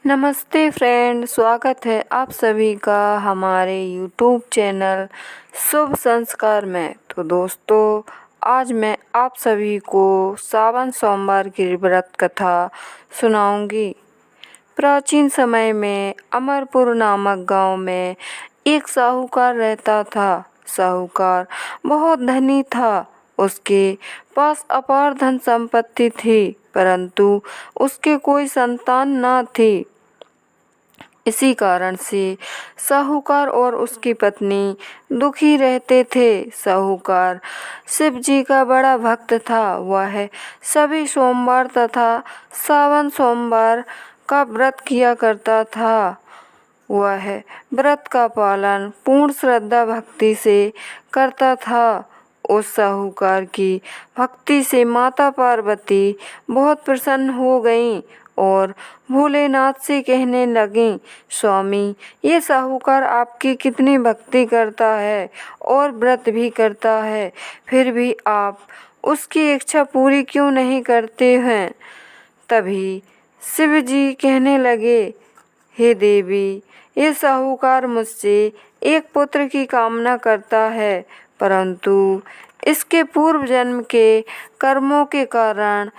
नमस्ते फ्रेंड, स्वागत है आप सभी का हमारे यूट्यूब चैनल शुभ संस्कार में। तो दोस्तों, आज मैं आप सभी को सावन सोमवार की व्रत कथा सुनाऊंगी। प्राचीन समय में अमरपुर नामक गांव में एक साहूकार रहता था। साहूकार बहुत धनी था। उसके पास अपार धन संपत्ति थी, परंतु उसके कोई संतान न थी। इसी कारण से साहूकार और उसकी पत्नी दुखी रहते थे। साहूकार शिव जी का बड़ा भक्त था। वह सभी सोमवार तथा सावन सोमवार का व्रत किया करता था। वह व्रत का पालन पूर्ण श्रद्धा भक्ति से करता था। उस साहूकार की भक्ति से माता पार्वती बहुत प्रसन्न हो गईं और भोलेनाथ से कहने लगीं, स्वामी, ये साहूकार आपकी कितनी भक्ति करता है और व्रत भी करता है, फिर भी आप उसकी इच्छा पूरी क्यों नहीं करते हैं। तभी शिव जी कहने लगे, हे देवी, ये साहूकार मुझसे एक पुत्र की कामना करता है, परंतु इसके पूर्व जन्म के कर्मों के कारण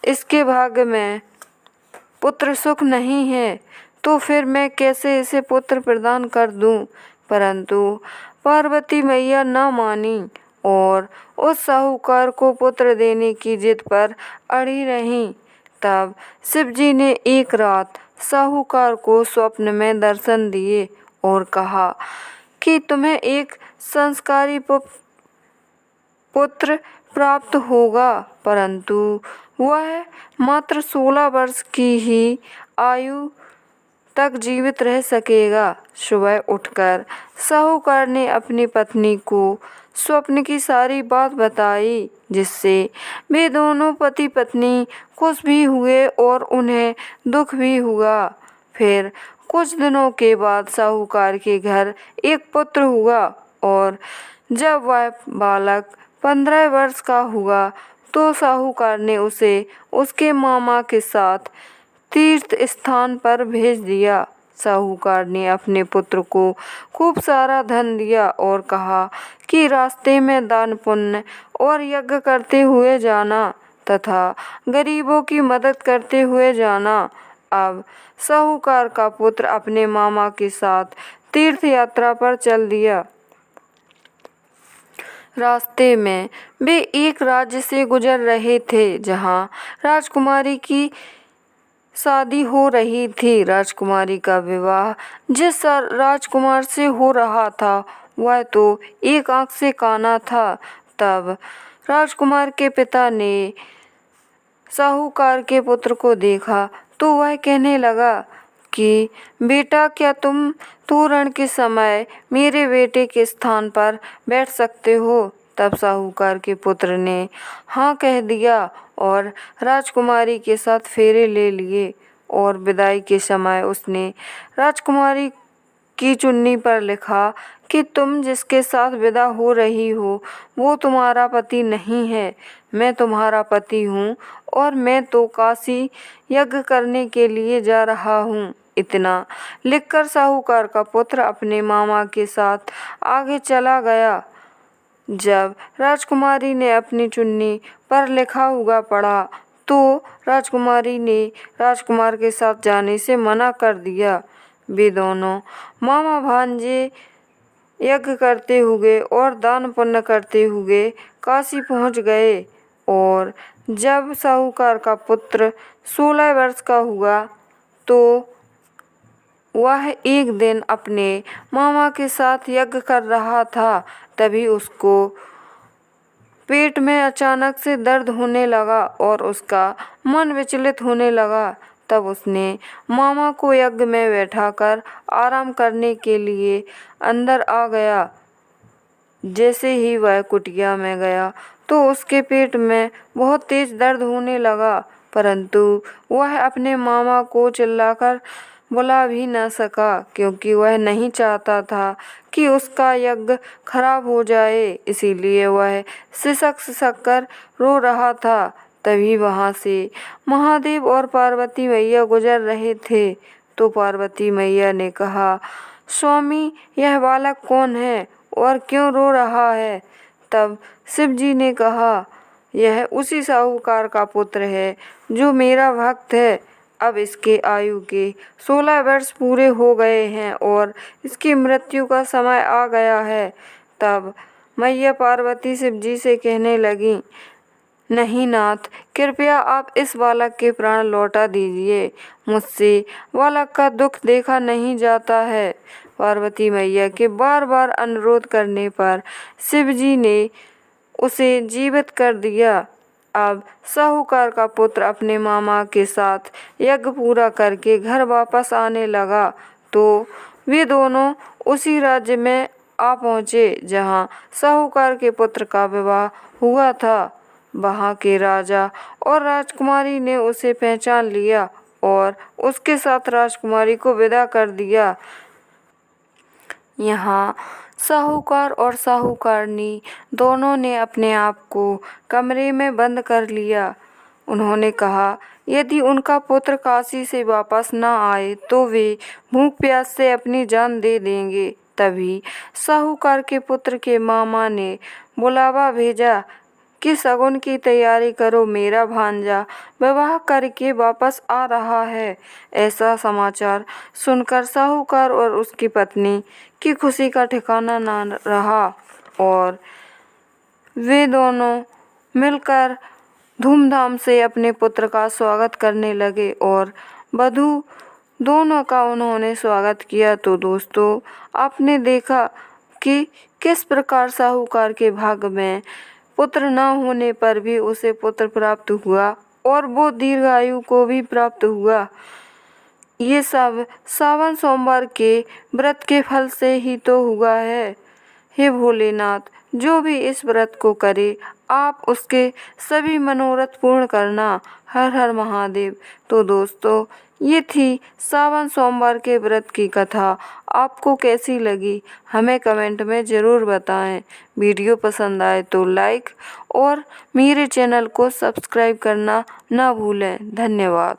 इसके भाग्य में पुत्र सुख नहीं है, तो फिर मैं कैसे इसे पुत्र प्रदान कर दूं। परंतु पार्वती मैया न मानी और उस साहूकार को पुत्र देने की जिद पर अड़ी रहीं। तब शिव जी ने एक रात साहूकार को स्वप्न में दर्शन दिए और कहा कि तुम्हें एक संस्कारी पुत्र प्राप्त होगा, परंतु वह मात्र 16 वर्ष की ही आयु तक जीवित रह सकेगा। सुबह उठकर साहूकार ने अपनी पत्नी को स्वप्न की सारी बात बताई, जिससे वे दोनों पति पत्नी खुश भी हुए और उन्हें दुख भी हुआ। फिर कुछ दिनों के बाद साहूकार के घर एक पुत्र हुआ और जब वह बालक 15 वर्ष का हुआ तो साहूकार ने उसे उसके मामा के साथ तीर्थ स्थान पर भेज दिया। साहूकार ने अपने पुत्र को खूब सारा धन दिया और कहा कि रास्ते में दान पुण्य और यज्ञ करते हुए जाना तथा गरीबों की मदद करते हुए जाना। अब साहूकार का पुत्र अपने मामा के साथ तीर्थ यात्रा पर चल दिया। रास्ते में वे एक राज्य से गुजर रहे थे जहां राजकुमारी की शादी हो रही थी। राजकुमारी का विवाह जिस राजकुमार से हो रहा था वह तो एक आंख से काना था। तब राजकुमार के पिता ने साहूकार के पुत्र को देखा तो वह कहने लगा कि बेटा, क्या तुम तोरण के समय मेरे बेटे के स्थान पर बैठ सकते हो। तब साहूकार के पुत्र ने हाँ कह दिया और राजकुमारी के साथ फेरे ले लिए और विदाई के समय उसने राजकुमारी की चुन्नी पर लिखा कि तुम जिसके साथ विदा हो रही हो वो तुम्हारा पति नहीं है, मैं तुम्हारा पति हूँ और मैं तो काशी यज्ञ करने के लिए जा रहा हूँ। इतना लिखकर साहूकार का पुत्र अपने मामा के साथ आगे चला गया। जब राजकुमारी ने अपनी चुन्नी पर लिखा हुआ पढ़ा तो राजकुमारी ने राजकुमार के साथ जाने से मना कर दिया। वे दोनों मामा भांजे यज्ञ करते हुए और दान पुण्य करते हुए काशी पहुंच गए और जब साहूकार का पुत्र 16 वर्ष का हुआ तो वह एक दिन अपने मामा के साथ यज्ञ कर रहा था। तभी उसको पेट में अचानक से दर्द होने लगा और उसका मन विचलित होने लगा। तब उसने मामा को यज्ञ में बैठाकर आराम करने के लिए अंदर आ गया। जैसे ही वह कुटिया में गया तो उसके पेट में बहुत तेज दर्द होने लगा, परंतु वह अपने मामा को चिल्लाकर बुला भी न सका, क्योंकि वह नहीं चाहता था कि उसका यज्ञ खराब हो जाए। इसीलिए वह सिसक सिसक कर रो रहा था। तभी वहाँ से महादेव और पार्वती मैया गुजर रहे थे। तो पार्वती मैया ने कहा, स्वामी, यह बालक कौन है और क्यों रो रहा है? तब शिव जी ने कहा, यह उसी साहूकार का पुत्र है जो मेरा भक्त है। अब इसके आयु के 16 वर्ष पूरे हो गए हैं और इसकी मृत्यु का समय आ गया है। तब मैया पार्वती शिव जी से कहने लगी, नहीं नाथ, कृपया आप इस बालक के प्राण लौटा दीजिए। मुझसे बालक का दुख देखा नहीं जाता है। पार्वती मैया के बार बार अनुरोध करने पर शिव जी ने उसे जीवित कर दिया। अब साहूकार का पुत्र अपने मामा के साथ यज्ञ पूरा करके घर वापस आने लगा तो वे दोनों उसी राज्य में आ पहुँचे जहाँ साहूकार के पुत्र का विवाह हुआ था। वहाँ के राजा और राजकुमारी ने उसे पहचान लिया और उसके साथ राजकुमारी को विदा कर दिया। यहाँ साहूकार और साहूकारनी दोनों ने अपने आप को कमरे में बंद कर लिया। उन्होंने कहा, यदि उनका पुत्र काशी से वापस न आए तो वे भूख प्यास से अपनी जान दे देंगे। तभी साहूकार के पुत्र के मामा ने बुलावा भेजा कि शगुन की तैयारी करो, मेरा भांजा विवाह करके वापस आ रहा है। ऐसा समाचार सुनकर साहूकार और उसकी पत्नी की खुशी का ठिकाना न रहा और वे दोनों मिलकर धूमधाम से अपने पुत्र का स्वागत करने लगे और वधू दोनों का उन्होंने स्वागत किया। तो दोस्तों, आपने देखा कि किस प्रकार साहूकार के भाग्य में पुत्र न होने पर भी उसे पुत्र प्राप्त हुआ और वो दीर्घायु को भी प्राप्त हुआ। ये सब सावन सोमवार के व्रत के फल से ही तो हुआ है। हे भोलेनाथ, जो भी इस व्रत को करे आप उसके सभी मनोरथ पूर्ण करना। हर हर महादेव। तो दोस्तों, ये थी सावन सोमवार के व्रत की कथा। आपको कैसी लगी हमें कमेंट में ज़रूर बताएं। वीडियो पसंद आए तो लाइक और मेरे चैनल को सब्सक्राइब करना ना भूलें। धन्यवाद।